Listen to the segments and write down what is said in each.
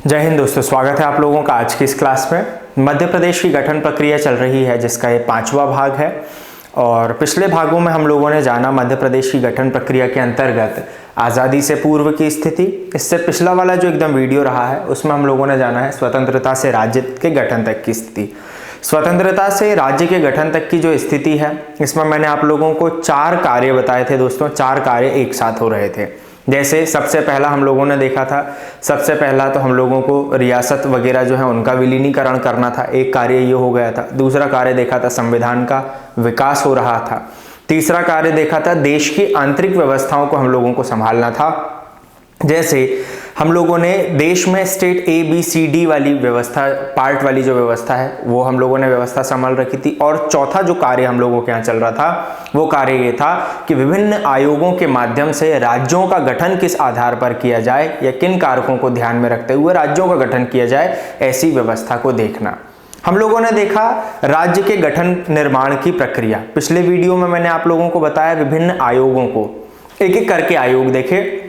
जय हिंद दोस्तों, स्वागत है आप लोगों का आज की इस क्लास में। मध्य प्रदेश की गठन प्रक्रिया चल रही है जिसका ये 5वां भाग है। और पिछले भागों में हम लोगों ने जाना मध्य प्रदेश की गठन प्रक्रिया के अंतर्गत आज़ादी से पूर्व की स्थिति। इससे पिछला वाला जो एकदम वीडियो रहा है उसमें हम लोगों ने जाना है स्वतंत्रता से राज्य के गठन तक की स्थिति। स्वतंत्रता से राज्य के गठन तक की जो स्थिति है इसमें मैंने आप लोगों को 4 कार्य बताए थे दोस्तों। 4 कार्य एक साथ हो रहे थे। जैसे सबसे पहला हम लोगों ने देखा था, सबसे पहला तो हम लोगों को रियासत वगैरह जो है उनका विलीनीकरण करना था, एक कार्य ये हो गया था। दूसरा कार्य देखा था संविधान का विकास हो रहा था। तीसरा कार्य देखा था देश की आंतरिक व्यवस्थाओं को हम लोगों को संभालना था। जैसे हम लोगों ने देश में स्टेट ABCD वाली व्यवस्था, पार्ट वाली जो व्यवस्था है वो हम लोगों ने व्यवस्था संभाल रखी थी। और चौथा जो कार्य हम लोगों के यहाँ चल रहा था वो कार्य ये था कि विभिन्न आयोगों के माध्यम से राज्यों का गठन किस आधार पर किया जाए या किन कारकों को ध्यान में रखते हुए राज्यों का गठन किया जाए, ऐसी व्यवस्था को देखना। हम लोगों ने देखा राज्य के गठन निर्माण की प्रक्रिया। पिछले वीडियो में मैंने आप लोगों को बताया विभिन्न आयोगों को, एक एक करके आयोग देखे।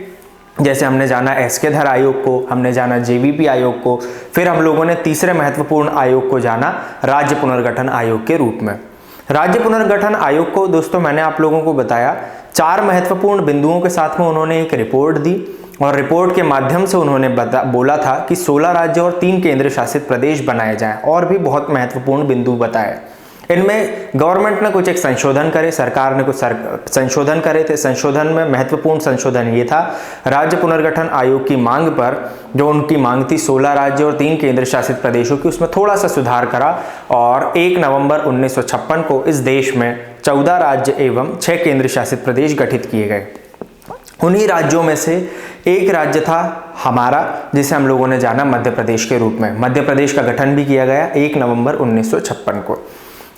जैसे हमने जाना एसके धर आयोग को, हमने जाना JVP आयोग को, फिर हम लोगों ने तीसरे महत्वपूर्ण आयोग को जाना राज्य पुनर्गठन आयोग के रूप में। राज्य पुनर्गठन आयोग को दोस्तों मैंने आप लोगों को बताया 4 महत्वपूर्ण बिंदुओं के साथ में उन्होंने एक रिपोर्ट दी और रिपोर्ट के माध्यम से उन्होंने बोला था कि 16 राज्य और 3 केंद्र शासित प्रदेश बनाए जाएं। और भी बहुत महत्वपूर्ण बिंदु बताए। इनमें गवर्नमेंट ने कुछ एक संशोधन करे, सरकार ने कुछ संशोधन करे थे। संशोधन में महत्वपूर्ण संशोधन ये था, राज्य पुनर्गठन आयोग की मांग पर जो उनकी मांग थी 16 राज्य और 3 केंद्र शासित प्रदेशों की, उसमें थोड़ा सा सुधार करा और 1 नवंबर 1956 को इस देश में 14 राज्य एवं 6 केंद्र शासित प्रदेश गठित किए गए। उन्हीं राज्यों में से एक राज्य था हमारा, जिसे हम लोगों ने जाना मध्य प्रदेश के रूप में। मध्य प्रदेश का गठन भी किया गया 1 नवंबर 1956 को।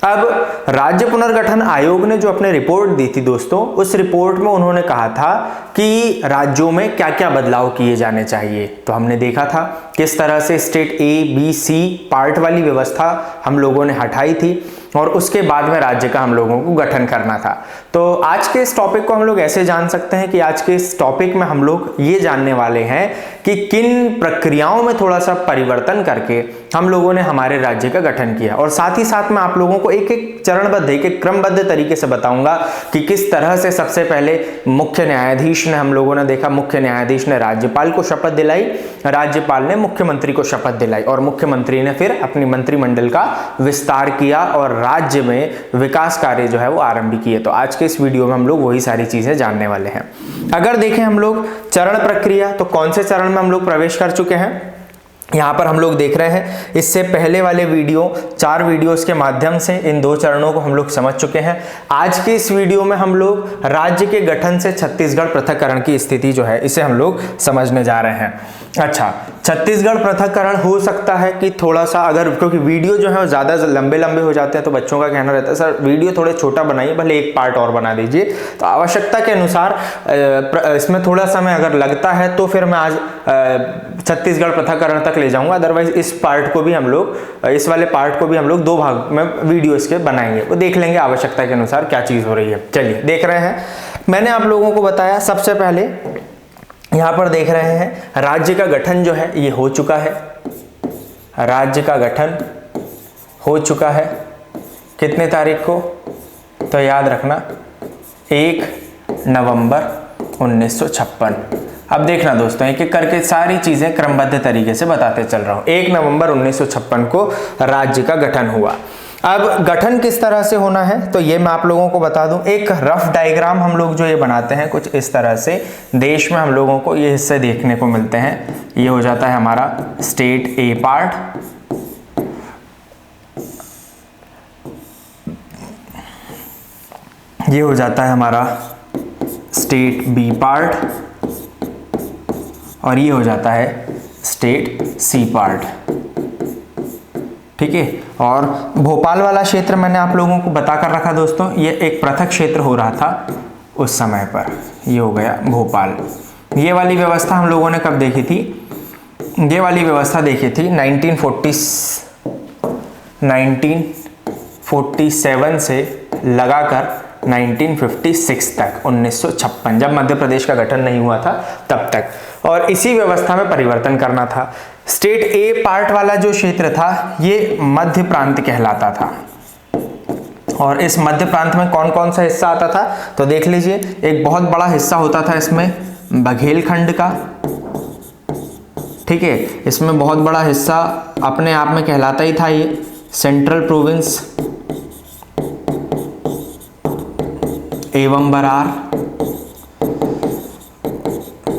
अब राज्य पुनर्गठन आयोग ने जो अपने रिपोर्ट दी थी दोस्तों, उस रिपोर्ट में उन्होंने कहा था कि राज्यों में क्या क्या बदलाव किए जाने चाहिए। तो हमने देखा था किस तरह से स्टेट ABC पार्ट वाली व्यवस्था हम लोगों ने हटाई थी और उसके बाद में राज्य का हम लोगों को गठन करना था। तो आज के इस टॉपिक को हम लोग ऐसे जान सकते हैं कि आज के इस टॉपिक में हम लोग ये जानने वाले हैं कि किन प्रक्रियाओं में थोड़ा सा परिवर्तन करके हम लोगों ने हमारे राज्य का गठन किया। और साथ ही साथ मैं आप लोगों को एक एक चरणबद्ध, एक एक क्रमबद्ध तरीके से बताऊंगा कि किस तरह से सबसे पहले मुख्य न्यायाधीश ने, हम लोगों ने देखा मुख्य न्यायाधीश ने राज्यपाल को शपथ दिलाई, राज्यपाल ने मुख्यमंत्री को शपथ दिलाई और मुख्यमंत्री ने फिर अपनी मंत्रिमंडल का विस्तार किया और राज्य में विकास कार्य जो है वो आरंभ किए। तो आज के इस वीडियो में हम लोग वही सारी चीजें जानने वाले हैं। अगर देखें हम लोग चरण प्रक्रिया, तो कौन से चरण में हम लोग प्रवेश कर चुके हैं यहाँ पर हम लोग देख रहे हैं। इससे पहले वाले वीडियो 4 वीडियोस के माध्यम से इन 2 चरणों को हम लोग समझ चुके हैं। आज के इस वीडियो में हम लोग राज्य के गठन से छत्तीसगढ़ पृथक्करण की स्थिति जो है इसे हम लोग समझने जा रहे हैं। अच्छा, छत्तीसगढ़ पृथक्करण हो सकता है कि थोड़ा सा, अगर क्योंकि वीडियो जो है ज़्यादा लंबे लंबे हो जाते हैं तो बच्चों का कहना रहता है सर वीडियो थोड़े छोटा बनाइए, भले एक पार्ट और बना दीजिए। तो आवश्यकता के अनुसार इसमें थोड़ा समय अगर लगता है तो फिर मैं आज छत्तीसगढ़ पृथक्करण तक ले जाऊंगा। अदरवाइज इस पार्ट को भी हम लोग, इस वाले पार्ट को भी हम लोग 2 भाग में वीडियो इसके बनाएंगे, वो देख लेंगे आवश्यकता के अनुसार क्या चीज़ हो रही है। चलिए देख रहे हैं, मैंने आप लोगों को बताया सबसे पहले यहाँ पर देख रहे हैं राज्य का गठन जो है ये हो चुका है। राज्य का गठन हो चुका है कितने तारीख को, तो याद रखना 1 नवंबर 1956। अब देखना दोस्तों, एक एक करके सारी चीजें क्रमबद्ध तरीके से बताते चल रहा हूं। 1 नवंबर 1956 को राज्य का गठन हुआ। अब गठन किस तरह से होना है तो ये मैं आप लोगों को बता दूं। एक रफ डायग्राम हम लोग जो ये बनाते हैं कुछ इस तरह से, देश में हम लोगों को ये हिस्से देखने को मिलते हैं। ये हो जाता है हमारा स्टेट A पार्ट, ये हो जाता है हमारा स्टेट B पार्ट और ये हो जाता है स्टेट C पार्ट। ठीक है, और भोपाल वाला क्षेत्र मैंने आप लोगों को बताकर रखा दोस्तों, ये एक पृथक क्षेत्र हो रहा था उस समय पर। ये हो गया भोपाल। ये वाली व्यवस्था हम लोगों ने कब देखी थी, ये वाली व्यवस्था देखी थी 1947 से लगाकर 1956 तक, 1956, जब मध्य प्रदेश का गठन नहीं हुआ था तब तक। और इसी व्यवस्था में परिवर्तन करना था। स्टेट ए पार्ट वाला जो क्षेत्र था ये मध्य प्रांत कहलाता था। और इस मध्य प्रांत में कौन कौन सा हिस्सा आता था तो देख लीजिए, एक बहुत बड़ा हिस्सा होता था इसमें बघेलखंड का, ठीक है, इसमें बहुत बड़ा हिस्सा अपने आप में कहलाता ही था ये सेंट्रल प्रोविंस एवं बरार,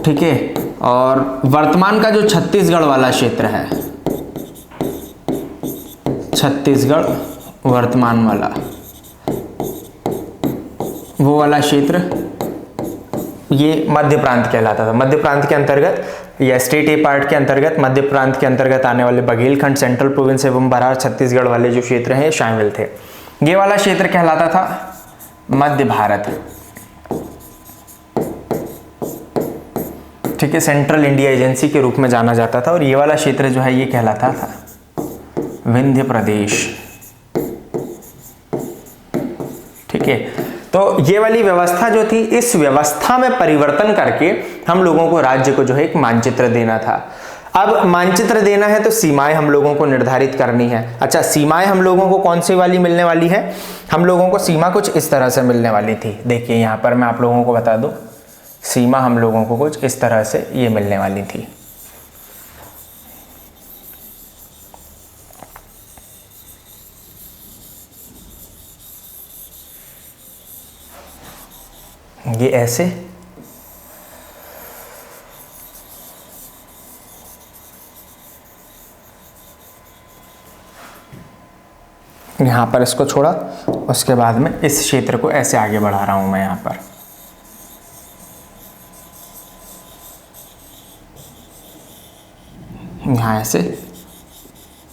ठीक है। और वर्तमान का जो छत्तीसगढ़ वाला क्षेत्र है, छत्तीसगढ़ वर्तमान वाला, वो वाला क्षेत्र ये मध्य प्रांत कहलाता था। मध्य प्रांत के अंतर्गत या स्टेट ए पार्ट के अंतर्गत मध्य प्रांत के अंतर्गत आने वाले बघेलखंड, सेंट्रल प्रोविंस एवं बरार, छत्तीसगढ़ वाले जो क्षेत्र हैं शामिल थे। ये वाला क्षेत्र कहलाता था मध्य भारत, ठीक है, सेंट्रल इंडिया एजेंसी के रूप में जाना जाता था। और ये वाला क्षेत्र जो है ये कहलाता था विंध्य प्रदेश, ठीक है। तो ये वाली व्यवस्था जो थी, इस व्यवस्था में परिवर्तन करके हम लोगों को राज्य को जो है एक मानचित्र देना था। अब मानचित्र देना है तो सीमाएं हम लोगों को निर्धारित करनी है। अच्छा, सीमाएं हम लोगों को कौन सी वाली मिलने वाली है? हम लोगों को सीमा कुछ इस तरह से मिलने वाली थी। देखिए यहाँ पर मैं आप लोगों को बता दूं, सीमा हम लोगों को कुछ इस तरह से ये मिलने वाली थी। ये ऐसे, यहां पर इसको छोड़ा, उसके बाद में इस क्षेत्र को ऐसे आगे बढ़ा रहा हूं मैं यहां पर। यहां ऐसे,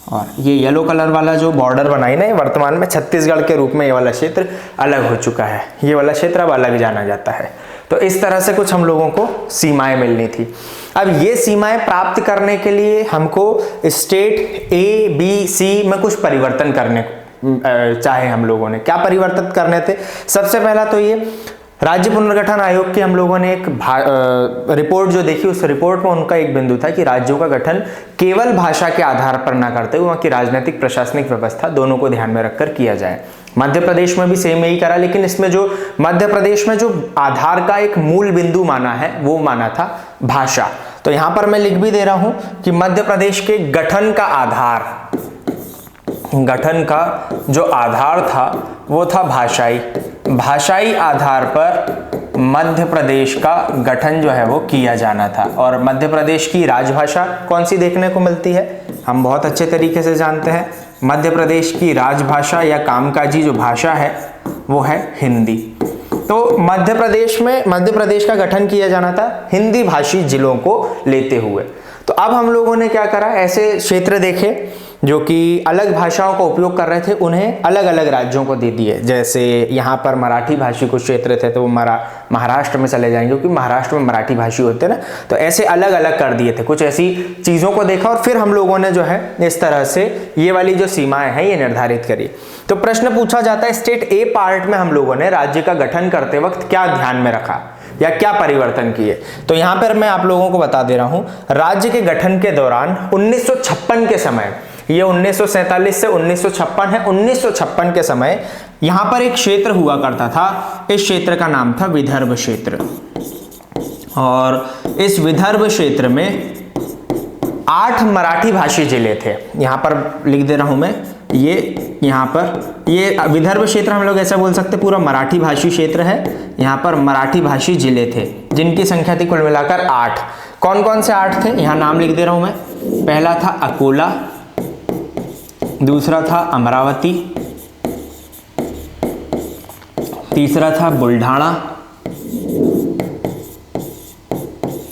और ये येलो कलर वाला जो बॉर्डर बनाई ना, ये वर्तमान में छत्तीसगढ़ के रूप में ये वाला क्षेत्र अलग हो चुका है। ये वाला क्षेत्र अब अलग जाना जाता है। तो इस तरह से कुछ हम लोगों को सीमाएं मिलनी थी। अब ये सीमाएं प्राप्त करने के लिए हमको स्टेट ए बी सी में कुछ परिवर्तन करने चाहे हम लोगों ने। क्या परिवर्तन करने थे? सबसे पहला तो ये राज्य पुनर्गठन आयोग के हम लोगों ने एक रिपोर्ट जो देखी, उस रिपोर्ट में उनका एक बिंदु था कि राज्यों का गठन केवल भाषा के आधार पर ना करते हुए वहाँ की राजनीतिक प्रशासनिक व्यवस्था दोनों को ध्यान में रखकर किया जाए। मध्य प्रदेश में भी सेम यही करा, लेकिन इसमें जो मध्य प्रदेश में जो आधार का एक मूल बिंदु माना है वो माना था भाषा। तो यहां पर मैं लिख भी दे रहा हूं कि मध्य प्रदेश के गठन का आधार, गठन का जो आधार था वो था भाषाई। भाषाई आधार पर मध्य प्रदेश का गठन जो है वो किया जाना था। और मध्य प्रदेश की राजभाषा कौन सी देखने को मिलती है? हम बहुत अच्छे तरीके से जानते हैं, मध्य प्रदेश की राजभाषा या कामकाजी जो भाषा है वो है हिंदी। तो मध्य प्रदेश का गठन किया जाना था हिंदी भाषी जिलों को लेते हुए। तो अब हम लोगों ने क्या करा, ऐसे क्षेत्र देखे जो कि अलग भाषाओं का उपयोग कर रहे थे, उन्हें अलग अलग राज्यों को दे दिए। जैसे यहाँ पर मराठी भाषी कुछ क्षेत्र थे तो वो महाराष्ट्र में चले जाएंगे, क्योंकि महाराष्ट्र में मराठी भाषी होते हैं ना। तो ऐसे अलग अलग कर दिए थे, कुछ ऐसी चीज़ों को देखा और फिर हम लोगों ने जो है इस तरह से ये वाली जो सीमाएं हैं ये निर्धारित करी। तो प्रश्न पूछा जाता है, स्टेट ए पार्ट में हम लोगों ने राज्य का गठन करते वक्त क्या ध्यान में रखा या क्या परिवर्तन किए? तो यहां पर मैं आप लोगों को बता दे रहा हूं, राज्य के गठन के दौरान 1956 के समय, ये 1947 से 1956 है, 1956 के समय यहां पर एक क्षेत्र हुआ करता था। इस क्षेत्र का नाम था विदर्भ क्षेत्र। और इस विदर्भ क्षेत्र में 8 मराठी भाषी जिले थे। यहां पर लिख दे रहा हूं मैं, ये यहाँ पर ये विदर्भ क्षेत्र हम लोग ऐसा बोल सकते पूरा मराठी भाषी क्षेत्र है। यहाँ पर मराठी भाषी जिले थे जिनकी संख्या थी कुल मिलाकर 8। कौन कौन से 8 थे? यहाँ नाम लिख दे रहा हूं मैं। पहला था अकोला, दूसरा था अमरावती, तीसरा था बुल्ढाना,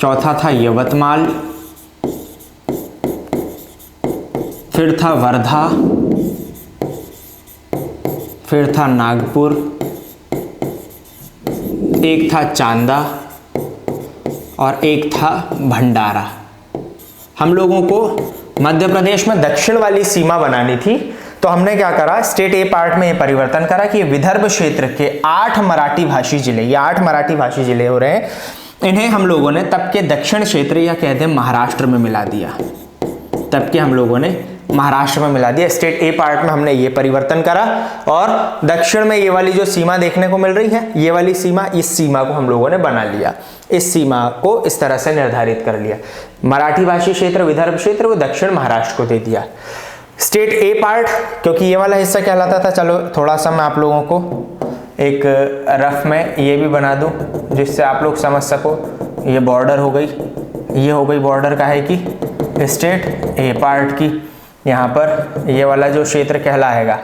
चौथा था यवतमाल, फिर था वर्धा, फिर था नागपुर, एक था चांदा और एक था भंडारा। हम लोगों को मध्य प्रदेश में दक्षिण वाली सीमा बनानी थी, तो तो हमने क्या करा, स्टेट ए पार्ट में ये परिवर्तन करा कि विदर्भ क्षेत्र के 8 मराठी भाषी जिले, ये 8 मराठी भाषी जिले हो रहे हैं, इन्हें हम लोगों ने तब के दक्षिण क्षेत्र या कहते हैं महाराष्ट्र में मिला दिया, तब के हम लोगों ने महाराष्ट्र में मिला दिया। स्टेट ए पार्ट में हमने ये परिवर्तन करा और दक्षिण में ये वाली जो सीमा देखने को मिल रही है, ये वाली सीमा, इस सीमा को हम लोगों ने बना लिया, इस सीमा को इस तरह से निर्धारित कर लिया। मराठी भाषी क्षेत्र विदर्भ क्षेत्र वो दक्षिण महाराष्ट्र को दे दिया। स्टेट ए पार्ट क्योंकि ये वाला हिस्सा कहलाता था, चलो थोड़ा सा मैं आप लोगों को एक रफ में ये भी बना दूं जिससे आप लोग समझ सको। ये बॉर्डर हो गई, ये हो गई बॉर्डर का है कि स्टेट ए पार्ट की, यहाँ पर ये वाला जो क्षेत्र कहलाएगा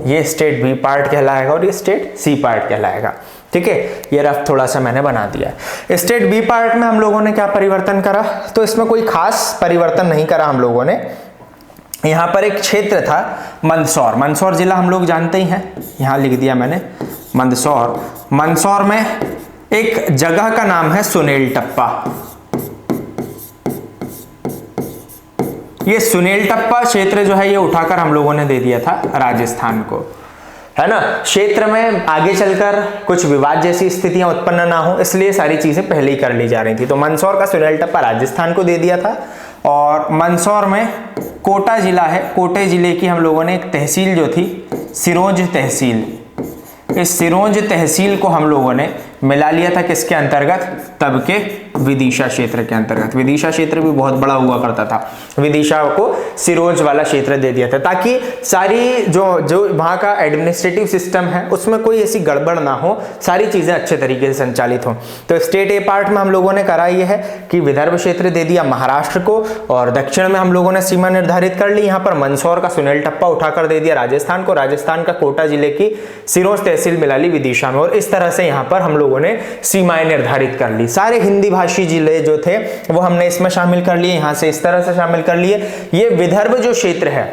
ये स्टेट बी पार्ट कहलाएगा और ये स्टेट सी पार्ट कहलाएगा। ठीक है, ये रफ थोड़ा सा मैंने बना दिया है। स्टेट बी पार्ट में हम लोगों ने क्या परिवर्तन करा, तो इसमें कोई खास परिवर्तन नहीं करा हम लोगों ने। यहाँ पर एक क्षेत्र था मंदसौर, मंदसौर जिला हम लोग जानते ही हैं, यहाँ लिख दिया मैंने मंदसौर। मंदसौर में एक जगह का नाम है सुनेल टप्पा। ये सुनेल टप्पा क्षेत्र जो है ये उठाकर हम लोगों ने दे दिया था राजस्थान को, है ना। क्षेत्र में आगे चलकर कुछ विवाद जैसी स्थितियां उत्पन्न ना हो इसलिए सारी चीजें पहले ही कर ली जा रही थी। तो मंदसौर का सुनेल टप्पा राजस्थान को दे दिया था। और मंदसौर में कोटा जिला है, कोटे जिले की हम लोगों ने एक तहसील जो थी सिरोंज तहसील, इस सिरोंज तहसील को हम लोगों ने मिला लिया था किसके अंतर्गत, तब के विदिशा क्षेत्र के अंतर्गत। विदिशा क्षेत्र भी बहुत बड़ा हुआ करता था, विदिशा को सिरोंज वाला क्षेत्र दे दिया था ताकि सारी जो वहाँ का एडमिनिस्ट्रेटिव सिस्टम है उसमें कोई ऐसी गड़बड़ ना हो, सारी चीजें अच्छे तरीके से संचालित हों। तो स्टेट ए पार्ट में हम लोगों ने करा ये है कि विदर्भ क्षेत्र दे दिया महाराष्ट्र को और दक्षिण में हम लोगों ने सीमा निर्धारित कर ली। यहाँ पर मंदसौर का सुनेल टप्पा उठाकर दे दिया राजस्थान को, राजस्थान का कोटा जिले की सिरोंज तहसील मिला ली विदिशा में, और इस तरह से यहाँ पर हम लोगों ने सीमाएं निर्धारित कर ली। सारे हिंदी भाषी जिले जो थे वो हमने इसमें शामिल कर लिए, यहां से इस तरह से शामिल कर लिए। ये विदर्भ जो क्षेत्र है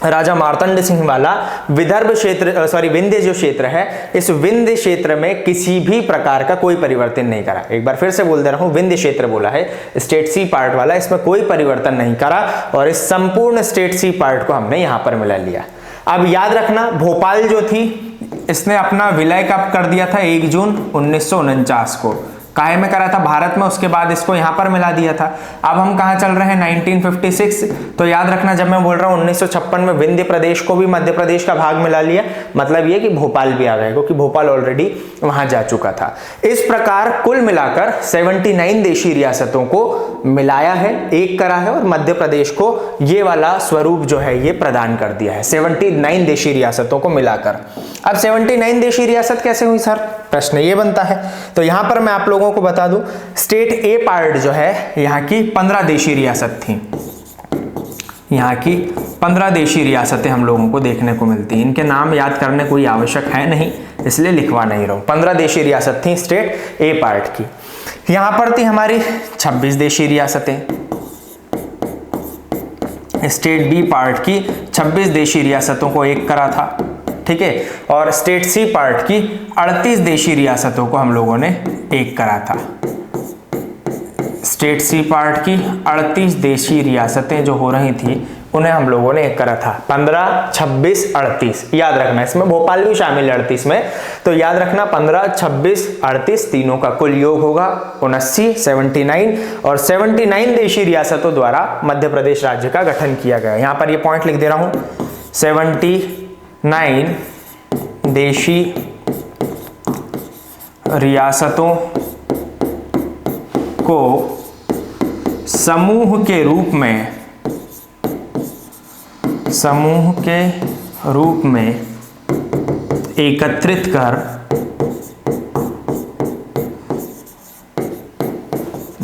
राजा मार्तंड सिंह वाला विदर्भ क्षेत्र विंध्य जो क्षेत्र है, इस विंध्य क्षेत्र में किसी भी प्रकार का कोई परिवर्तन नहीं करा। एक बार फिर से बोल दे रहा हूं, विंध्य क्षेत्र बोला है, स्टेट सी पार्ट वाला, इसमें कोई परिवर्तन नहीं करा और इस संपूर्ण स्टेट सी पार्ट को हमने यहां पर मिला लिया। अब याद रखना भोपाल जो थी इसने अपना विलय कब कर दिया था, 1 जून 1949 को। काहे में करा था, भारत में, उसके बाद इसको यहां पर मिला दिया था। अब हम कहां चल रहे हैं, 1956। तो याद रखना जब मैं बोल रहा हूं 1956 में विंध्य प्रदेश को भी मध्य प्रदेश का भाग मिला लिया, मतलब ये कि भोपाल भी आ गया क्योंकि भोपाल ऑलरेडी वहां जा चुका था। इस प्रकार कुल मिलाकर 79 देशी रियासतों को मिलाया है, एक करा है और मध्य प्रदेश को ये वाला स्वरूप जो है ये प्रदान कर दिया है, 79 देशी रियासतों को मिलाकर। अब 79 देशी रियासत कैसे हुई सर, प्रश्न ये बनता है। तो यहां पर मैं आप लोगों को बता दूं, स्टेट ए पार्ट जो है यहाँ की 15 देशी रियासत थी, यहाँ की 15 देशी रियासतें हम लोगों को देखने को मिलती हैं। इनके नाम याद करने कोई आवश्यक है नहीं, इसलिए लिखवा नहीं रहा हूं। 15 देशी रियासत थी स्टेट ए पार्ट की। यहां पर थी हमारी 26 देशी रियासतें, स्टेट बी पार्ट की 26 देशी रियासतों को एक करा था, ठीक है। और स्टेट सी पार्ट की 38 देशी रियासतों को हम लोगों ने एक करा था। स्टेट सी पार्ट की 38 देशी रियासतें जो हो रही थी उन्हें हम लोगों ने एक करा था, 15, 26, 38। याद रखना इसमें भोपाल भी शामिल है 38 में, तो याद रखना 15, 26, 38 तीनों का कुल योग होगा 79, 79 और 79 देशी रियासतों द्वारा मध्य प्रदेश राज्य का गठन किया गया। यहां पर ये पॉइंट लिख दे रहा हूं, 79 देशी रियासतों को समूह के रूप में एकत्रित कर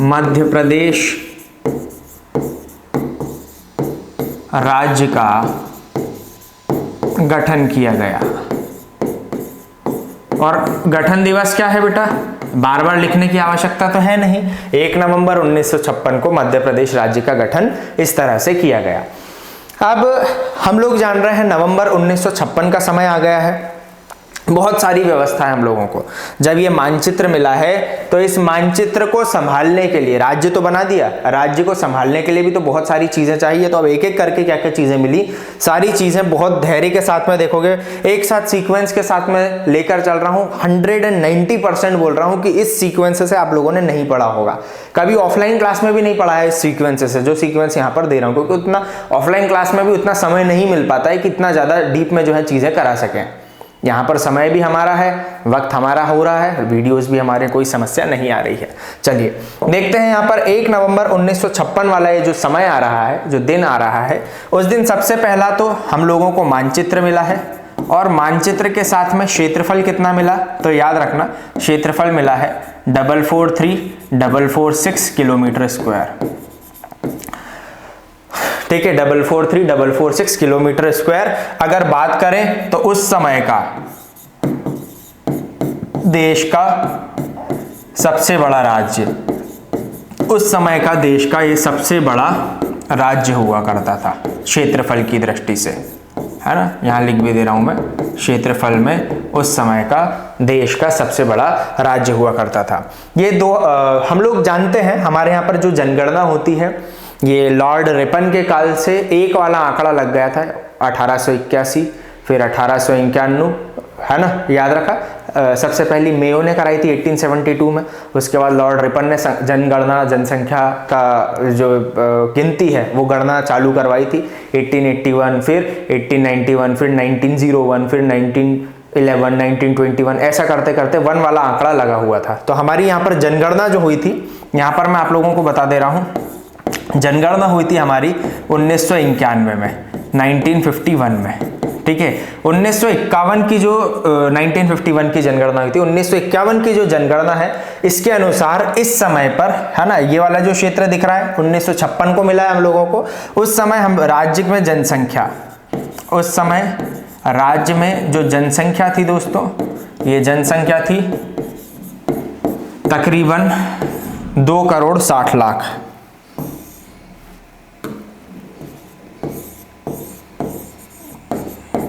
मध्य प्रदेश राज्य का गठन किया गया। और गठन दिवस क्या है बेटा, बार बार लिखने की आवश्यकता तो है नहीं, 1 नवंबर 1956 को मध्य प्रदेश राज्य का गठन इस तरह से किया गया। अब हम लोग जान रहे हैं नवंबर 1956 का समय आ गया है। बहुत सारी व्यवस्था है हम लोगों को। जब ये मानचित्र मिला है तो इस मानचित्र को संभालने के लिए, राज्य तो बना दिया, राज्य को संभालने के लिए भी तो बहुत सारी चीजें चाहिए। तो अब एक एक करके क्या क्या चीजें मिली, सारी चीजें बहुत धैर्य के साथ में देखोगे, एक साथ सीक्वेंस के साथ में लेकर चल रहा हूं। 190% बोल रहा हूं कि इस सीक्वेंस से आप लोगों ने नहीं पढ़ा होगा, कभी ऑफलाइन क्लास में भी नहीं पढ़ा है इस सीक्वेंस से, जो सीक्वेंस यहाँ पर दे रहा हूँ, क्योंकि उतना ऑफलाइन क्लास में भी उतना समय नहीं मिल पाता है कि इतना ज्यादा डीप में जो है चीजें करा सकें। यहाँ पर समय भी हमारा है, वक्त हमारा हो रहा है, वीडियोस भी हमारे, कोई समस्या नहीं आ रही है। चलिए देखते हैं यहाँ पर 1 नवंबर 1956 वाला ये जो समय आ रहा है, जो दिन आ रहा है, उस दिन सबसे पहला तो हम लोगों को मानचित्र मिला है, और मानचित्र के साथ में क्षेत्रफल कितना मिला, तो याद रखना क्षेत्रफल मिला है 443,446 किलोमीटर स्क्वायर। ठीक है, 443,446 किलोमीटर स्क्वायर। अगर बात करें तो उस समय का देश का सबसे बड़ा राज्य, उस समय का देश का ये सबसे बड़ा राज्य हुआ करता था क्षेत्रफल की दृष्टि से, है ना। यहां लिख भी दे रहा हूं मैं, क्षेत्रफल में उस समय का देश का सबसे बड़ा राज्य हुआ करता था। ये दो हम लोग जानते हैं, हमारे यहाँ पर जो जनगणना होती है, ये लॉर्ड रिपन के काल से एक वाला आंकड़ा लग गया था 1881, फिर 1891, है ना, याद रखा। सबसे पहली मेयो ने कराई थी 1872 में, उसके बाद लॉर्ड रिपन ने जनगणना, जनसंख्या का जो गिनती है वो गणना चालू करवाई थी 1881, फिर 1891, फिर 1901, फिर 1911, 1921, ऐसा करते करते 1 वाला आंकड़ा लगा हुआ था। तो हमारी यहाँ पर जनगणना जो हुई थी, यहाँ पर मैं आप लोगों को बता दे रहा हूँ, जनगणना हुई थी हमारी 1991 में, 1951 में। ठीक है, 1951 की जो 1951 की जनगणना हुई थी, 1951 की जो जनगणना है, इसके अनुसार इस समय पर, है ना, ये वाला जो क्षेत्र दिख रहा है 1956 को मिला है हम लोगों को। उस समय हम राज्य में जनसंख्या, उस समय राज्य में जो जनसंख्या थी दोस्तों, ये जनसंख्या थी तकरीबन 2,60,00,000।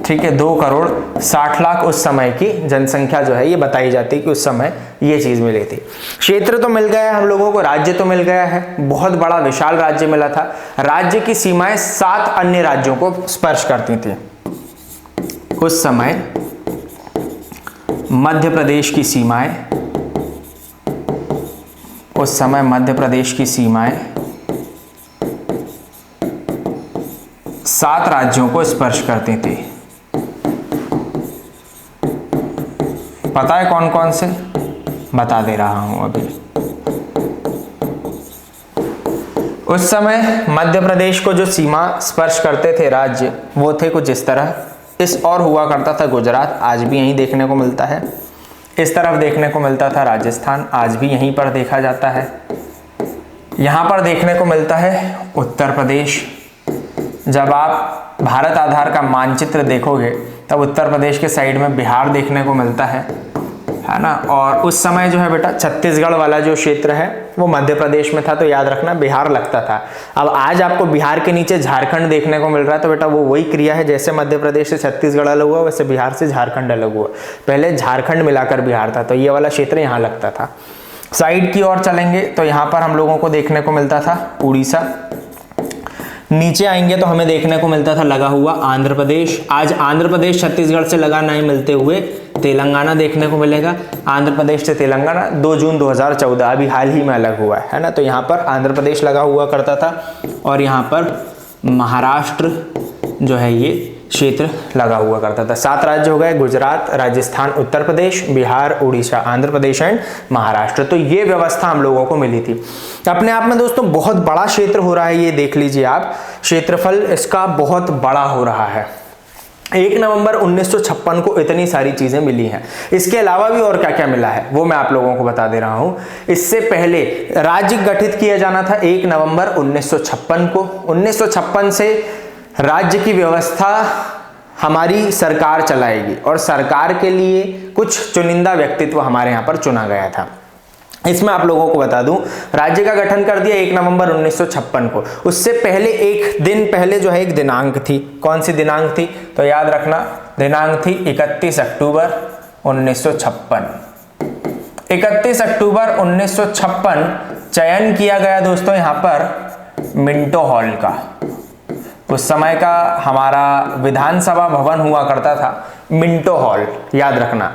ठीक है, 2,60,00,000 उस समय की जनसंख्या जो है ये बताई जाती है कि उस समय ये चीज मिली थी। क्षेत्र तो मिल गया है हम लोगों को, राज्य तो मिल गया है, बहुत बड़ा विशाल राज्य मिला था। राज्य की सीमाएं 7 अन्य राज्यों को स्पर्श करती थी। उस समय मध्य प्रदेश की सीमाएं, उस समय मध्य प्रदेश की सीमाएं 7 राज्यों को स्पर्श करती थी। पता है कौन कौन से, बता दे रहा हूं अभी। उस समय मध्य प्रदेश को जो सीमा स्पर्श करते थे राज्य, वो थे कुछ इस तरह। इस और हुआ करता था गुजरात, आज भी यहीं देखने को मिलता है। इस तरफ देखने को मिलता था राजस्थान, आज भी यहीं पर देखा जाता है। यहां पर देखने को मिलता है उत्तर प्रदेश। जब आप भारत आधार का मानचित्र देखोगे तब उत्तर प्रदेश के साइड में बिहार देखने को मिलता है ना। और उस समय जो है बेटा छत्तीसगढ़ वाला जो क्षेत्र है वो मध्य प्रदेश में था, तो याद रखना बिहार लगता था। अब आज आपको बिहार के नीचे झारखंड देखने को मिल रहा है, तो बेटा वो वही क्रिया है, जैसे मध्य प्रदेश से छत्तीसगढ़ अलग हुआ वैसे बिहार से झारखंड अलग हुआ। पहले झारखंड मिलाकर बिहार था, तो ये वाला क्षेत्र यहाँ लगता था। साइड की ओर चलेंगे तो यहाँ पर हम लोगों को देखने को मिलता था उड़ीसा। नीचे आएंगे तो हमें देखने को मिलता था लगा हुआ आंध्र प्रदेश। आज आंध्र प्रदेश छत्तीसगढ़ से लगा नहीं मिलते हुए तेलंगाना देखने को मिलेगा। आंध्र प्रदेश से तेलंगाना 2 जून 2014 अभी हाल ही में अलग हुआ है ना। तो यहाँ पर आंध्र प्रदेश लगा हुआ करता था और यहाँ पर महाराष्ट्र जो है ये क्षेत्र लगा हुआ करता था। 7 राज्य हो गए, गुजरात, राजस्थान, उत्तर प्रदेश, बिहार, उड़ीसा, आंध्र प्रदेश एंड महाराष्ट्र। तो ये व्यवस्था हम लोगों को मिली थी। अपने आप में दोस्तों बहुत बड़ा क्षेत्र हो रहा है, ये देख लीजिए आप, क्षेत्रफल इसका बहुत बड़ा हो रहा है। 1 नवंबर 1956 को इतनी सारी चीजें मिली हैं। इसके अलावा भी और क्या क्या मिला है वो मैं आप लोगों को बता दे रहा हूं। इससे पहले राज्य गठित किया जाना था 1 नवंबर 1956 को। 1956 से राज्य की व्यवस्था हमारी सरकार चलाएगी और सरकार के लिए कुछ चुनिंदा व्यक्तित्व हमारे यहाँ पर चुना गया था। इसमें आप लोगों को बता दूं, राज्य का गठन कर दिया 1 नवंबर 1956 को। उससे पहले एक दिन पहले जो है एक दिनांक थी। कौन सी दिनांक थी? तो याद रखना, दिनांक थी 31 अक्टूबर 1956। 31 अक्टूबर 1956 चयन किया गया दोस्तों यहाँ पर मिंटो हॉल का। उस समय का हमारा विधानसभा भवन हुआ करता था मिंटो हॉल, याद रखना,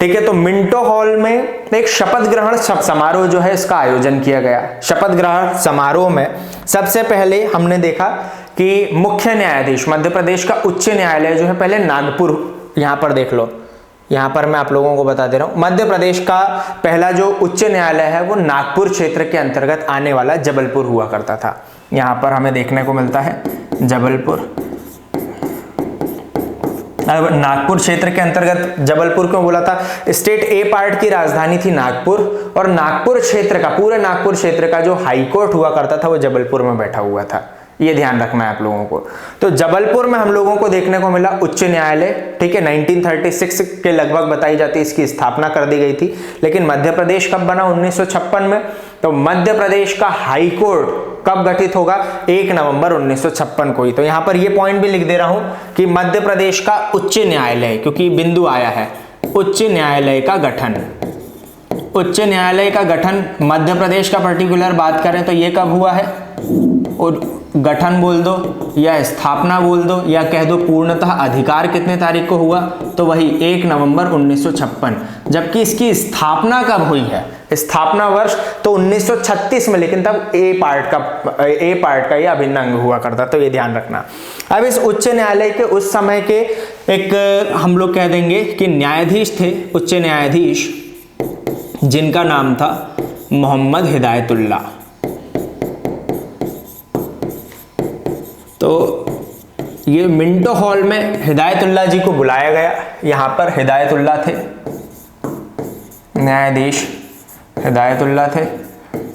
ठीक है। तो मिंटो हॉल में एक शपथ ग्रहण समारोह जो है इसका आयोजन किया गया। शपथ ग्रहण समारोह में सबसे पहले हमने देखा कि मुख्य न्यायाधीश, मध्य प्रदेश का उच्च न्यायालय जो है पहले नागपुर, यहां पर देख लो, यहां पर मैं आप लोगों को बता दे रहा हूं, मध्य प्रदेश का पहला जो उच्च न्यायालय है वो नागपुर क्षेत्र के अंतर्गत आने वाला जबलपुर हुआ करता था। यहां पर हमें देखने को मिलता है जबलपुर। अब नागपुर क्षेत्र के अंतर्गत जबलपुर क्यों बोला था? स्टेट ए पार्ट की राजधानी थी नागपुर, और नागपुर क्षेत्र का, पूरे नागपुर क्षेत्र का जो हाई कोर्ट हुआ करता था वो जबलपुर में बैठा हुआ था। ये ध्यान रखना है आप लोगों को। तो जबलपुर में हम लोगों को देखने को मिला उच्च न्यायालय, ठीक है। 1936 के लगभग बताई जाती है इसकी स्थापना कर दी गई थी। लेकिन मध्य प्रदेश कब बना? 1956 में। तो मध्य प्रदेश का हाई कोर्ट कब गठित होगा? 1 नवंबर 1956 को ही। तो यहां पर ये पॉइंट भी लिख दे रहा हूं कि मध्य प्रदेश का उच्च न्यायालय, क्योंकि बिंदु आया है, उच्च न्यायालय का गठन, उच्च न्यायालय का गठन मध्य प्रदेश का पर्टिकुलर बात करें तो ये कब हुआ है? और गठन बोल दो या स्थापना बोल दो या कह दो पूर्णतः अधिकार कितने तारीख को हुआ? तो वही 1 नवंबर 1956। जबकि इसकी स्थापना कब हुई है? स्थापना वर्ष तो 1936 में, लेकिन तब ए पार्ट का ये अभिन्न अंग हुआ करता। तो ये ध्यान रखना। अब इस उच्च न्यायालय के उस समय के एक हम लोग कह देंगे कि न्यायाधीश थे, उच्च न्यायाधीश, जिनका नाम था मोहम्मद हिदायतुल्ला। तो ये मिंटो हॉल में हिदायतुल्ला जी को बुलाया गया। यहां पर हिदायतुल्ला थे, न्यायाधीश हिदायतुल्ला थे।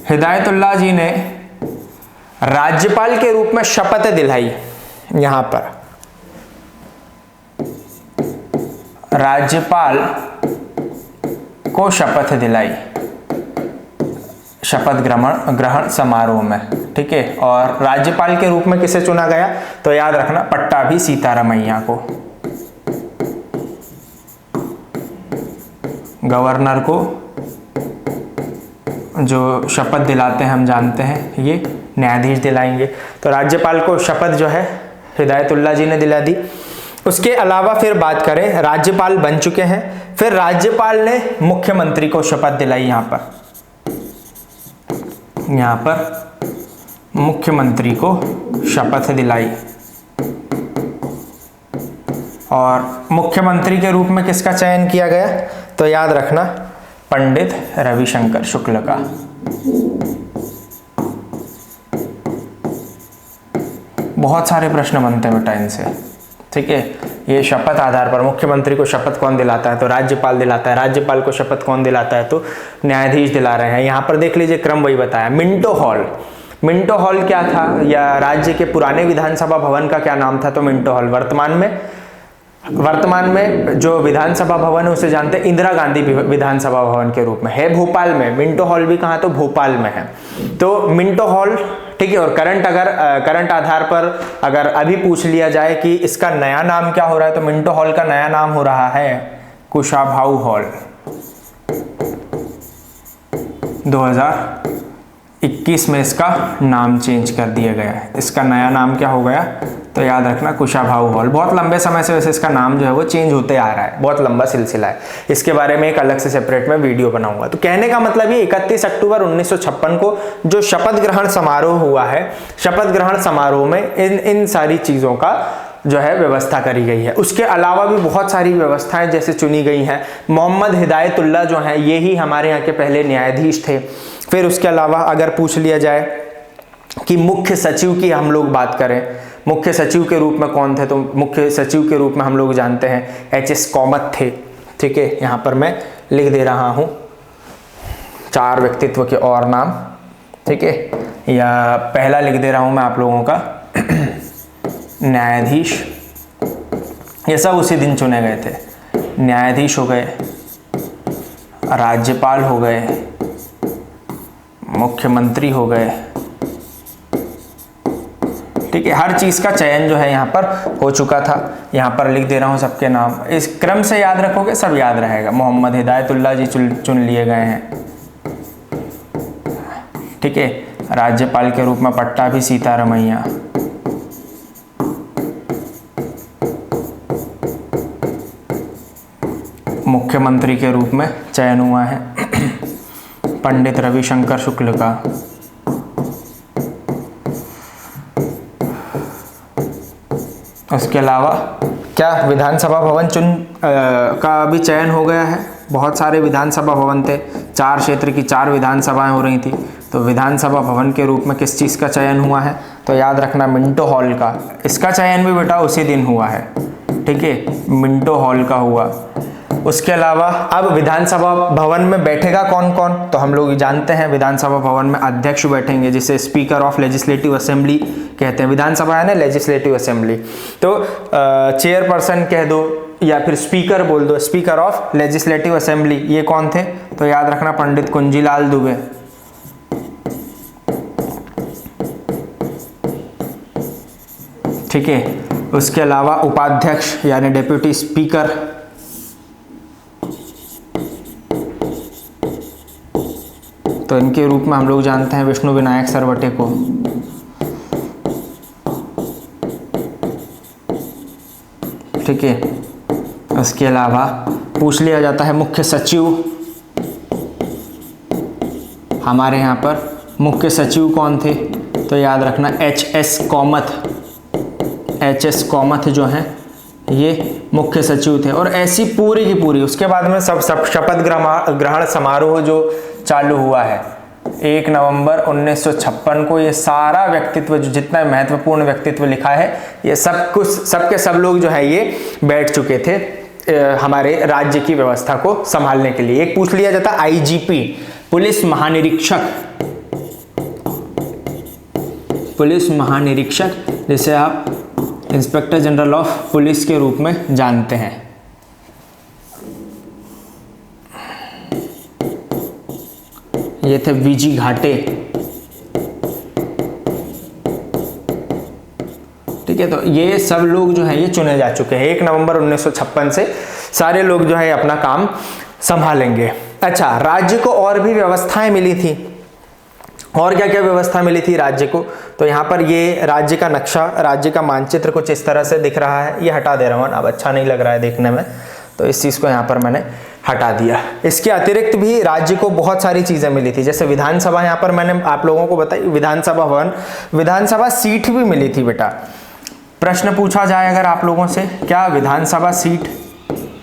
हिदायतुल्ला जी ने राज्यपाल के रूप में शपथ दिलाई। यहां पर राज्यपाल को शपथ दिलाई शपथ ग्रहण समारोह में, ठीक है। और राज्यपाल के रूप में किसे चुना गया? तो याद रखना, पट्टाभी सीतारामैया को, गवर्नर को जो शपथ दिलाते हैं हम जानते हैं ये न्यायाधीश दिलाएंगे। तो राज्यपाल को शपथ जो है हिदायतुल्ला जी ने दिला दी। उसके अलावा फिर बात करें, राज्यपाल बन चुके हैं, फिर राज्यपाल ने मुख्यमंत्री को शपथ दिलाई। यहां पर मुख्यमंत्री को शपथ दिलाई। और मुख्यमंत्री के रूप में किसका चयन किया गया? तो याद रखना, पंडित रविशंकर शुक्ल का। बहुत सारे प्रश्न बनते हैं बेटा इनसे, ठीक है। ये शपथ आधार पर मुख्यमंत्री को शपथ कौन दिलाता है? तो राज्यपाल दिलाता है। राज्यपाल को शपथ कौन दिलाता है? तो न्यायाधीश दिला रहे हैं। यहां पर देख लीजिए क्रम वही बताया। मिंटो हॉल, मिंटो हॉल क्या था, या राज्य के पुराने विधानसभा भवन का क्या नाम था? तो मिंटो हॉल। वर्तमान में जो विधानसभा भवन है उसे जानते हैं इंदिरा गांधी विधानसभा भवन के रूप में, है भोपाल में। मिंटो हॉल भी कहाँ? तो भोपाल में है। तो मिंटो हॉल, ठीक है। और करंट आधार पर अगर अभी पूछ लिया जाए कि इसका नया नाम क्या हो रहा है, तो मिंटो हॉल का नया नाम हो रहा है कुशाभाऊ हॉल। 2021 में इसका नाम चेंज कर दिया गया है। इसका नया नाम क्या हो गया? तो याद रखना कुशाभाऊ हॉल। बहुत लंबे समय से वैसे इसका नाम जो है वो चेंज होते आ रहा है, बहुत लंबा सिलसिला है। इसके बारे में एक अलग से सेपरेट में वीडियो बनाऊंगा। तो कहने का मतलब ये 31 अक्टूबर 1956 को जो शपथ ग्रहण समारोह हुआ है, शपथ ग्रहण समारोह में इन सारी चीजों का जो है व्यवस्था करी गई है। उसके अलावा भी बहुत सारी व्यवस्थाएं जैसे चुनी गई हैं। मोहम्मद हिदायतुल्ला जो हैं ये ही हमारे यहाँ के पहले न्यायाधीश थे। फिर उसके अलावा अगर पूछ लिया जाए कि मुख्य सचिव की हम लोग बात करें, मुख्य सचिव के रूप में कौन थे? तो मुख्य सचिव के रूप में हम लोग जानते हैं HS कामत थे, ठीक है। यहाँ पर मैं लिख दे रहा हूँ 4 व्यक्तित्व के और नाम, ठीक है। या पहला लिख दे रहा हूँ मैं आप लोगों का न्यायाधीश, ये सब उसी दिन चुने गए थे। न्यायाधीश हो गए, राज्यपाल हो गए, मुख्यमंत्री हो गए, ठीक है, हर चीज़ का चयन जो है यहाँ पर हो चुका था। यहाँ पर लिख दे रहा हूँ सबके नाम, इस क्रम से याद रखोगे सब याद रहेगा। मोहम्मद हिदायतुल्लाह जी चुन लिए गए हैं। ठीक है, राज्यपाल के रूप में पट्टाभी सीतारमैया। मुख्यमंत्री के रूप में चयन हुआ है पंडित रविशंकर शुक्ल का। उसके अलावा क्या विधानसभा भवन का भी चयन हो गया है। बहुत सारे विधानसभा भवन थे, 4 क्षेत्र की 4 विधानसभाएं हो रही थी, तो विधानसभा भवन के रूप में किस चीज़ का चयन हुआ है, तो याद रखना मिंटो हॉल का। इसका चयन भी बेटा उसी दिन हुआ है। ठीक है, मिंटो हॉल का हुआ। उसके अलावा अब विधानसभा भवन में बैठेगा कौन कौन, तो हम लोग जानते हैं विधानसभा भवन में अध्यक्ष बैठेंगे, जिसे स्पीकर ऑफ लेजिस्लेटिव असेंबली कहते हैं। विधानसभा है ना लेजिस्लेटिव असेंबली, तो चेयरपर्सन कह दो या फिर स्पीकर बोल दो, स्पीकर ऑफ लेजिस्लेटिव असेंबली। ये कौन थे, तो याद रखना पंडित कुंजीलाल दुबे। ठीक है, उसके अलावा उपाध्यक्ष यानी डेप्यूटी स्पीकर, तो इनके रूप में हम लोग जानते हैं विष्णु विनायक सरवटे को। ठीक है, उसके अलावा पूछ लिया जाता है मुख्य सचिव। हमारे यहाँ पर मुख्य सचिव कौन थे, तो याद रखना HS कामत। HS कामत जो हैं ये मुख्य सचिव थे। और ऐसी पूरी की पूरी उसके बाद में सब शपथ ग्रहण समारोह जो चालू हुआ है 1 नवंबर 1956 को, ये सारा व्यक्तित्व जो जितना महत्वपूर्ण व्यक्तित्व लिखा है, ये सब कुछ सबके सब लोग जो है ये बैठ चुके थे हमारे राज्य की व्यवस्था को संभालने के लिए। एक पूछ लिया जाता IGP, पुलिस महानिरीक्षक। पुलिस महानिरीक्षक जिसे आप इंस्पेक्टर जनरल ऑफ पुलिस के रूप में जानते हैं। ये थे VG घाटे। ठीक है, तो ये सब लोग जो है ये चुने जा चुके हैं। 1 नवंबर 1956 से सारे लोग जो है अपना काम संभालेंगे। अच्छा, राज्य को और भी व्यवस्थाएं मिली थी। और क्या क्या व्यवस्था मिली थी राज्य को, तो यहाँ पर ये राज्य का नक्शा, राज्य का मानचित्र कुछ इस तरह से दिख रहा है। ये हटा दे रहा हूँ, अब अच्छा नहीं लग रहा है देखने में, तो इस चीज़ को यहाँ पर मैंने हटा दिया। इसके अतिरिक्त भी राज्य को बहुत सारी चीज़ें मिली थी, जैसे विधानसभा, यहाँ पर मैंने आप लोगों को बताई विधानसभा भवन, विधानसभा सीट भी मिली थी बेटा। प्रश्न पूछा जाए अगर आप लोगों से, क्या विधानसभा सीट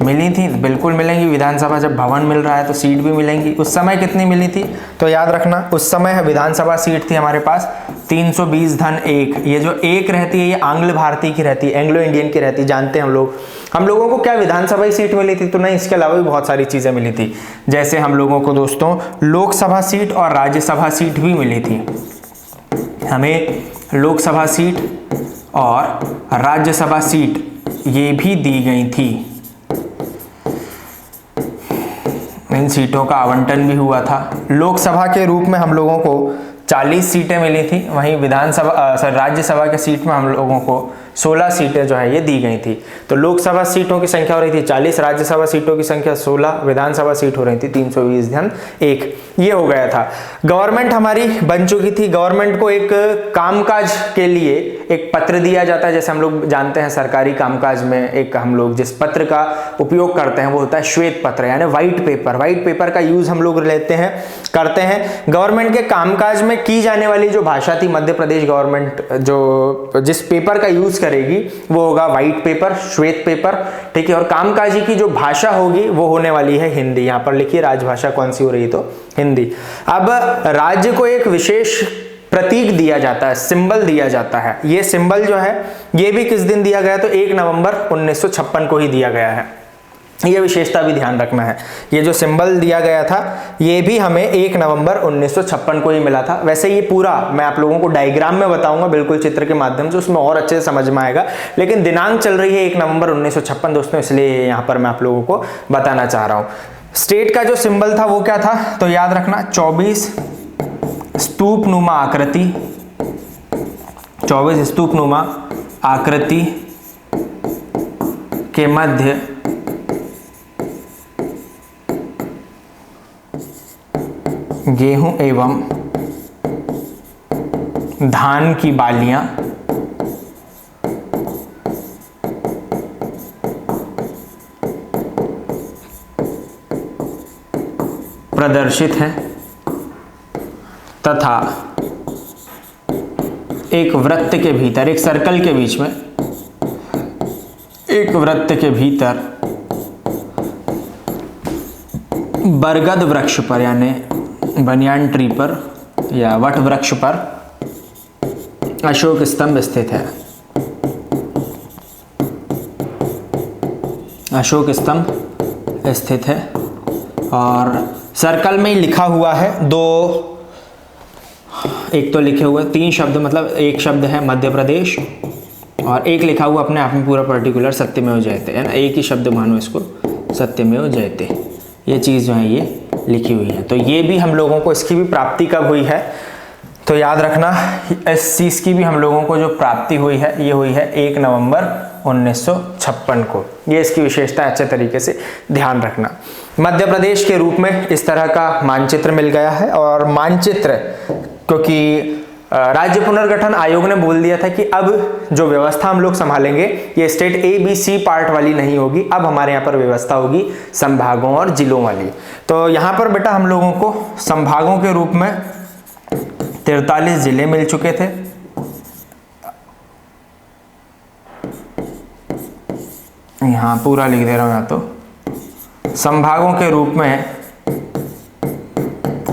मिली थी, बिल्कुल मिलेंगी। विधानसभा जब भवन मिल रहा है तो सीट भी मिलेंगी। उस समय कितनी मिली थी, तो याद रखना उस समय विधानसभा सीट थी हमारे पास 320-1। ये जो 1 रहती है ये आंग्ल भारतीय की रहती है, एंग्लो इंडियन की रहती है, जानते हैं हम लोग। हम लोगों को क्या विधानसभा सीट मिली थी, तो नहीं, इसके अलावा भी बहुत सारी चीज़ें मिली थी। जैसे हम लोगों को दोस्तों लोकसभा सीट और राज्यसभा सीट भी मिली थी। हमें लोकसभा सीट और राज्यसभा सीट ये भी दी गई थी। इन सीटों का आवंटन भी हुआ था। लोकसभा के रूप में हम लोगों को 40 सीटें मिली थी, वहीं राज्यसभा के सीट में हम लोगों को 16 सीटें जो है ये दी गई थी। तो लोकसभा सीटों की संख्या हो रही थी 40, राज्यसभा सीटों की संख्या 16, विधानसभा सीट हो रही थी 320-1। ये हो गया था। गवर्नमेंट हमारी बन चुकी थी। गवर्नमेंट को एक कामकाज के लिए एक पत्र दिया जाता है, जैसे हम लोग जानते हैं सरकारी कामकाज में एक हम लोग जिस पत्र का उपयोग करते हैं वो होता है श्वेत पत्र यानी व्हाइट पेपर। व्हाइट पेपर का यूज हम लोग लेते हैं, करते हैं। गवर्नमेंट के कामकाज में की जाने वाली जो भाषा थी, मध्य प्रदेश गवर्नमेंट जो जिस पेपर का यूज करेगी वो होगा व्हाइट पेपर, श्वेत पेपर। ठीक है, और कामकाजी की जो भाषा होगी वो होने वाली है हिंदी। यहाँ पर लिखिए राजभाषा कौन सी हो रही, तो हिंदी। अब राज्य को एक विशेष प्रतीक दिया जाता है, सिंबल दिया जाता है। ये सिंबल जो है ये भी किस दिन दिया गया, तो 1 नवंबर 1956 को ही दिया गया है। ये विशेषता भी ध्यान रखना है। ये जो सिंबल दिया गया था ये भी हमें 1 नवंबर 1956 को ही मिला था। वैसे ये पूरा मैं आप लोगों को डायग्राम में बताऊंगा बिल्कुल चित्र के माध्यम से, उसमें और अच्छे से समझ में आएगा, लेकिन दिनांक चल रही है 1 नवंबर 1956 दोस्तों, इसलिए यहाँ पर मैं आप लोगों को बताना चाह रहा हूँ। स्टेट का जो सिंबल था वो क्या था, तो याद रखना 24 स्तूप नुमा आकृति, 24 स्तूपनुमा आकृति के मध्य गेहूं एवं धान की बालियां प्रदर्शित हैं तथा एक वृत्त के भीतर, एक सर्कल के बीच में, एक वृत्त के भीतर बरगद वृक्ष पर यानी बनियान ट्री पर या वट वृक्ष पर अशोक स्तंभ स्थित है। अशोक स्तंभ स्थित है और सर्कल में ही लिखा हुआ है एक तो लिखे हुए 3 शब्द, मतलब एक शब्द है मध्य प्रदेश और एक लिखा हुआ अपने आप में पूरा पर्टिकुलर सत्यमेव जयते, है ना, एक ही शब्द मानो इसको, सत्यमेव जयते। ये चीज़ जो है ये लिखी हुई है। तो ये भी हम लोगों को, इसकी भी प्राप्ति कब हुई है तो याद रखना, इस चीज़ की भी हम लोगों को जो प्राप्ति हुई है ये हुई है 1 नवंबर 1956 को। ये इसकी विशेषता अच्छे तरीके से ध्यान रखना। मध्य प्रदेश के रूप में इस तरह का मानचित्र मिल गया है और मानचित्र, क्योंकि राज्य पुनर्गठन आयोग ने बोल दिया था कि अब जो व्यवस्था हम लोग संभालेंगे ये स्टेट ABC पार्ट वाली नहीं होगी, अब हमारे यहाँ पर व्यवस्था होगी संभागों और जिलों वाली। तो यहाँ पर बेटा हम लोगों को संभागों के रूप में 43 जिले मिल चुके थे। यहाँ पूरा लिख दे रहा हूँ, यहाँ तो संभागों के रूप में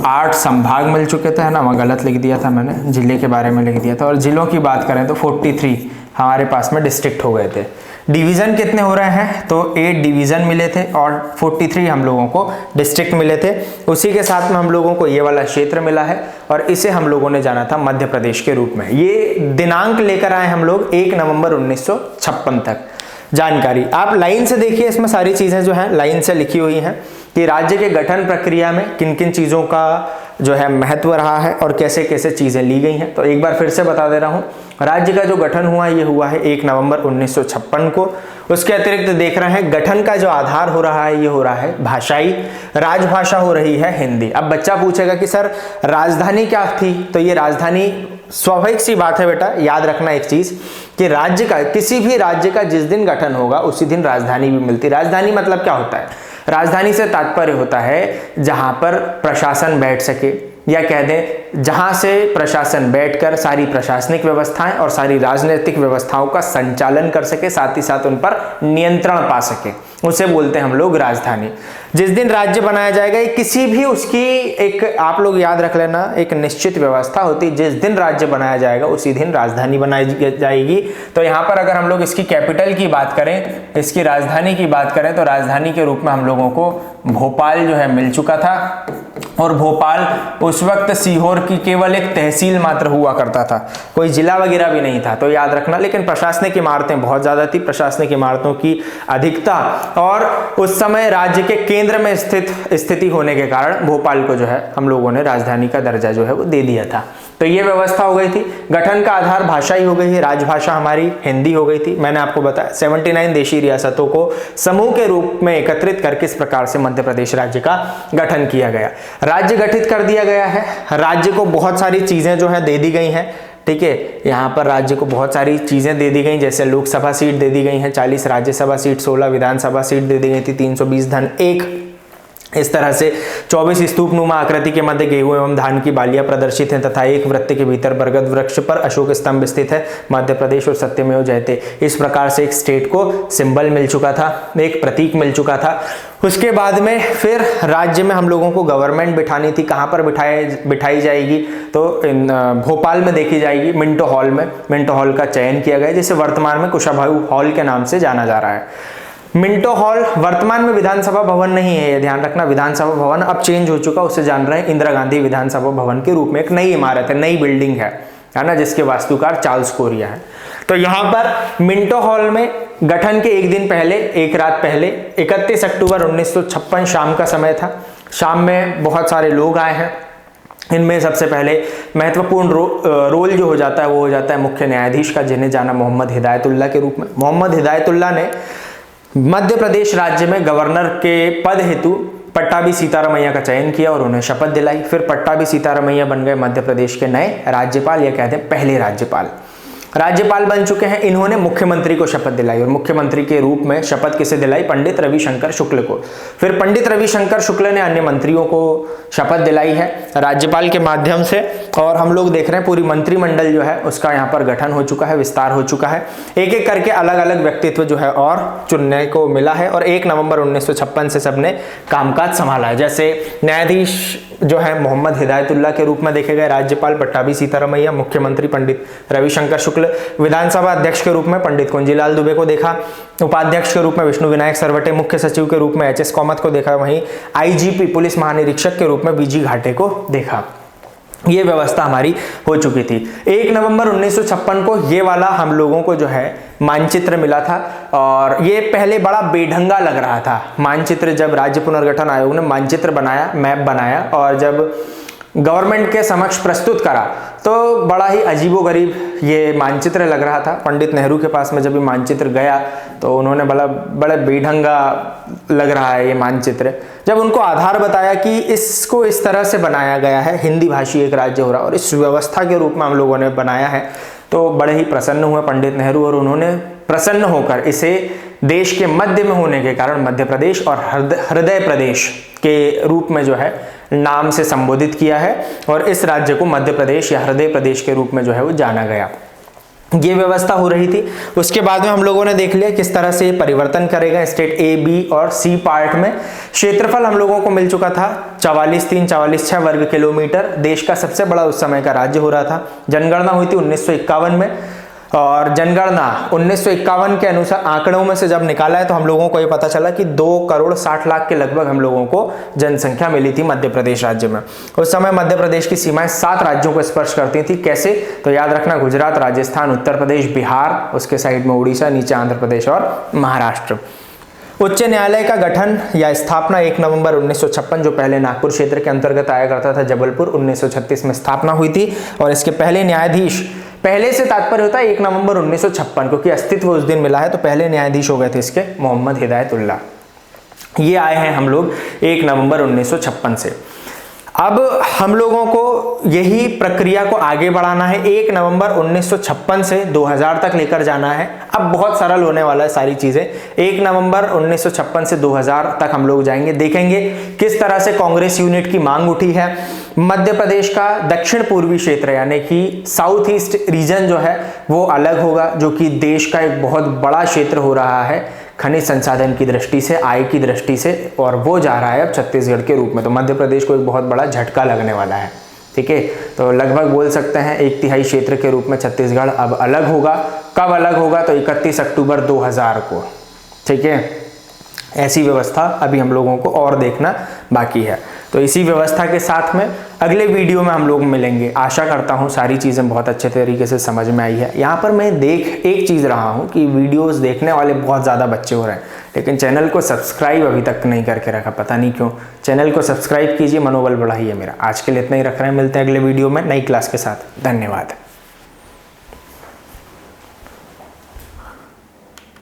8 संभाग मिल चुके थे, है ना, वहाँ गलत लिख दिया था मैंने, जिले के बारे में लिख दिया था। और जिलों की बात करें तो 43 हमारे पास में डिस्ट्रिक्ट हो गए थे। डिवीज़न कितने हो रहे हैं तो 8 डिवीज़न मिले थे और 43 हम लोगों को डिस्ट्रिक्ट मिले थे। उसी के साथ में हम लोगों को ये वाला क्षेत्र मिला है और इसे हम लोगों ने जाना था मध्य प्रदेश के रूप में। ये दिनांक लेकर आए हम लोग 1 नवंबर 1956 तक। जानकारी आप लाइन से देखिए, इसमें सारी चीज़ें जो हैं लाइन से लिखी हुई हैं कि राज्य के गठन प्रक्रिया में किन किन चीज़ों का जो है महत्व रहा है और कैसे कैसे चीज़ें ली गई हैं। तो एक बार फिर से बता दे रहा हूँ, राज्य का जो गठन हुआ ये हुआ है 1 नवंबर 1956 को। उसके अतिरिक्त देख रहे हैं गठन का जो आधार हो रहा है ये हो रहा है भाषाई, राजभाषा हो रही है हिंदी। अब बच्चा पूछेगा कि सर राजधानी क्या थी, तो ये राजधानी स्वाभाविक सी बात है बेटा, याद रखना एक चीज कि राज्य का, किसी भी राज्य का जिस दिन गठन होगा उसी दिन राजधानी भी मिलती। राजधानी मतलब क्या होता है, राजधानी से तात्पर्य होता है जहां पर प्रशासन बैठ सके, या कह दें जहां से प्रशासन बैठकर सारी प्रशासनिक व्यवस्थाएं और सारी राजनीतिक व्यवस्थाओं का संचालन कर सके, साथ ही साथ उन पर नियंत्रण पा सके, उसे बोलते हैं हम लोग राजधानी। जिस दिन राज्य बनाया जाएगा ये किसी भी उसकी एक, आप लोग याद रख लेना, एक निश्चित व्यवस्था होती है। जिस दिन राज्य बनाया जाएगा उसी दिन राजधानी बनाई जाएगी। तो यहाँ पर अगर हम लोग इसकी कैपिटल की बात करें, इसकी राजधानी की बात करें, तो राजधानी के रूप में हम लोगों को भोपाल जो है मिल चुका था। और भोपाल उस वक्त सीहोर की केवल एक तहसील मात्र हुआ करता था, कोई जिला वगैरह भी नहीं था, तो याद रखना। लेकिन प्रशासनिक इमारतें बहुत ज्यादा थी, प्रशासनिक इमारतों की अधिकता, और उस समय राज्य के केंद्र में स्थिति होने के कारण भोपाल को जो है हम लोगों ने राजधानी का दर्जा जो है वो दे दिया था। तो ये व्यवस्था हो गई थी। गठन का आधार भाषा ही हो गई है, राजभाषा हमारी हिंदी हो गई थी। मैंने आपको बताया 79 देशी रियासतों को समूह के रूप में एकत्रित करके इस प्रकार से मध्य प्रदेश राज्य का गठन किया गया। राज्य गठित कर दिया गया है, राज्य को बहुत सारी चीजें जो है दे दी गई हैं, ठीक है। यहाँ पर राज्य को बहुत सारी चीजें दे दी गई, जैसे लोकसभा सीट दे दी गई हैं 40, राज्यसभा सीट 16, विधानसभा सीट दे दी गई थी 320 धन 1। इस तरह से 24 स्तूपनुमा आकृति के मध्य गेहूं एवं धान की बालियां प्रदर्शित हैं तथा एक वृत्त के भीतर बरगद वृक्ष पर अशोक स्तंभ स्थित है। मध्य प्रदेश और सत्यमेव जयते, इस प्रकार से एक स्टेट को सिंबल मिल चुका था, एक प्रतीक मिल चुका था। उसके बाद में फिर राज्य में हम लोगों को गवर्नमेंट बिठानी थी। कहाँ पर बिठाई जाएगी तो भोपाल में देखी जाएगी, मिंटो हॉल में। मिंटो हॉल का चयन किया गया, जिसे वर्तमान में कुशाभाऊ हॉल के नाम से जाना जा रहा है। मिंटो हॉल वर्तमान में विधानसभा भवन नहीं है, ये ध्यान रखना। विधानसभा भवन अब चेंज हो चुका, उसे जान रहे हैं इंदिरा गांधी विधानसभा भवन के रूप में। एक नई इमारत है, नई बिल्डिंग है ना, जिसके वास्तुकार चार्ल्स कोरिया है। तो यहाँ पर मिंटो हॉल में गठन के एक दिन पहले, एक रात पहले 31 अक्टूबर 1956 शाम का समय था। शाम में बहुत सारे लोग आए हैं इनमें सबसे पहले महत्वपूर्ण रोल जो हो जाता है वो हो जाता है मुख्य न्यायाधीश का, जिन्हें जाना मोहम्मद हिदायतुल्लाह के रूप में। मोहम्मद हिदायतुल्लाह ने मध्य प्रदेश राज्य में गवर्नर के पद हेतु पट्टाभी सीतारमैया का चयन किया और उन्हें शपथ दिलाई। फिर पट्टाभी सीतारमैया बन गए मध्य प्रदेश के नए राज्यपाल, या कहते हैं पहले राज्यपाल। राज्यपाल बन चुके हैं। इन्होंने मुख्यमंत्री को शपथ दिलाई और मुख्यमंत्री के रूप में शपथ किसे दिलाई? पंडित रविशंकर शुक्ल को। फिर पंडित रविशंकर शुक्ल ने अन्य मंत्रियों को शपथ दिलाई है राज्यपाल के माध्यम से। और हम लोग देख रहे हैं पूरी मंत्रिमंडल जो है उसका यहाँ पर गठन हो चुका है, विस्तार हो चुका है। एक एक करके अलग अलग व्यक्तित्व जो है और चुनने को मिला है और 1 नवंबर 1956 से सबने कामकाज संभाला है। जैसे न्यायाधीश जो है मोहम्मद हिदायतुल्लाह के रूप में देखे गए, राज्यपाल पट्टाभी सीतारमैया, मुख्यमंत्री पंडित रविशंकर शुक्ल, विधानसभा अध्यक्ष के रूप में पंडित कुंजीलाल दुबे को देखा, उपाध्यक्ष के रूप में विष्णु विनायक सरवटे, मुख्य सचिव के रूप में एच एस कामत को देखा, वहीं आईजीपी पुलिस महानिरीक्षक के रूप में बीजी घाटे को देखा। ये व्यवस्था हमारी हो चुकी थी। 1 नवंबर 1956 को ये वाला हम लोगों को जो है मानचित्र मिला था और ये पहले बड़ा बेढंगा लग रहा था मानचित्र। जब राज्य पुनर्गठन आयोग ने मानचित्र बनाया, मैप बनाया और जब गवर्नमेंट के समक्ष प्रस्तुत करा तो बड़ा ही अजीबोगरीब ये मानचित्र लग रहा था। पंडित नेहरू के पास में जब ये मानचित्र गया तो उन्होंने बड़ा बेढंगा लग रहा है ये मानचित्र। जब उनको आधार बताया कि इसको इस तरह से बनाया गया है, हिंदी भाषी एक राज्य हो रहा और इस व्यवस्था के रूप में हम लोगों ने बनाया है, तो बड़े ही प्रसन्न हुए पंडित नेहरू और उन्होंने प्रसन्न होकर इसे देश के मध्य में होने के कारण मध्य प्रदेश और हृदय प्रदेश के रूप में जो है नाम से संबोधित किया है और इस राज्य को मध्य प्रदेश या हृदय प्रदेश के रूप में जो है वो जाना गया। ये व्यवस्था हो रही थी। उसके बाद में हम लोगों ने देख लिया किस तरह से परिवर्तन करेगा स्टेट ए, बी और सी पार्ट में। क्षेत्रफल हम लोगों को मिल चुका था 44,6 वर्ग किलोमीटर। देश का सबसे बड़ा उस समय का राज्य हो रहा था। जनगणना हुई थी 1951 में और जनगणना 1951 के अनुसार आंकड़ों में से जब निकाला है तो हम लोगों को ये पता चला कि 2,60,00,000 के लगभग हम लोगों को जनसंख्या मिली थी मध्य प्रदेश राज्य में। उस समय मध्य प्रदेश की सीमाएं 7 राज्यों को स्पर्श करती थी। कैसे? तो याद रखना, गुजरात, राजस्थान, उत्तर प्रदेश, बिहार, उसके साइड में उड़ीसा, नीचे आंध्र प्रदेश और महाराष्ट्र। उच्च न्यायालय का गठन या स्थापना 1 नवंबर 1956, जो पहले नागपुर क्षेत्र के अंतर्गत आया करता था, जबलपुर, 1936 में स्थापना हुई थी और इसके पहले न्यायाधीश, पहले से तात्पर्य होता है 1 नवंबर 1956 क्योंकि अस्तित्व उस दिन मिला है, तो पहले न्यायाधीश हो गए थे इसके मोहम्मद हिदायतुल्लाह। ये आए हैं हम लोग 1 नवंबर 1956 से। अब हम लोगों को यही प्रक्रिया को आगे बढ़ाना है। 1 नवंबर 1956 से 2000 तक लेकर जाना है। अब बहुत सरल होने वाला है सारी चीजें। 1 नवंबर 1956 से 2000 तक हम लोग जाएंगे, देखेंगे किस तरह से कांग्रेस यूनिट की मांग उठी है। मध्य प्रदेश का दक्षिण पूर्वी क्षेत्र यानी कि साउथ ईस्ट रीजन जो है वो अलग होगा, जो कि देश का एक बहुत बड़ा क्षेत्र हो रहा है खनिज संसाधन की दृष्टि से, आय की दृष्टि से, और वो जा रहा है अब छत्तीसगढ़ के रूप में। तो मध्य प्रदेश को एक बहुत बड़ा झटका लगने वाला है। ठीक है, तो लगभग बोल सकते हैं 1/3 क्षेत्र के रूप में छत्तीसगढ़ अब अलग होगा। कब अलग होगा? तो 31 अक्टूबर 2000 को। ठीक है, ऐसी व्यवस्था अभी हम लोगों को और देखना बाकी है। तो इसी व्यवस्था के साथ में अगले वीडियो में हम लोग मिलेंगे। आशा करता हूँ सारी चीज़ें बहुत अच्छे तरीके से समझ में आई है। यहाँ पर मैं एक चीज़ रहा हूँ कि वीडियोस देखने वाले बहुत ज़्यादा बच्चे हो रहे हैं, लेकिन चैनल को सब्सक्राइब अभी तक नहीं करके रखा, पता नहीं क्यों। चैनल को सब्सक्राइब कीजिए, मनोबल बढ़ाइए मेरा। आज के लिए इतना ही रख रहे हैं, मिलते हैं अगले वीडियो में नई क्लास के साथ। धन्यवाद।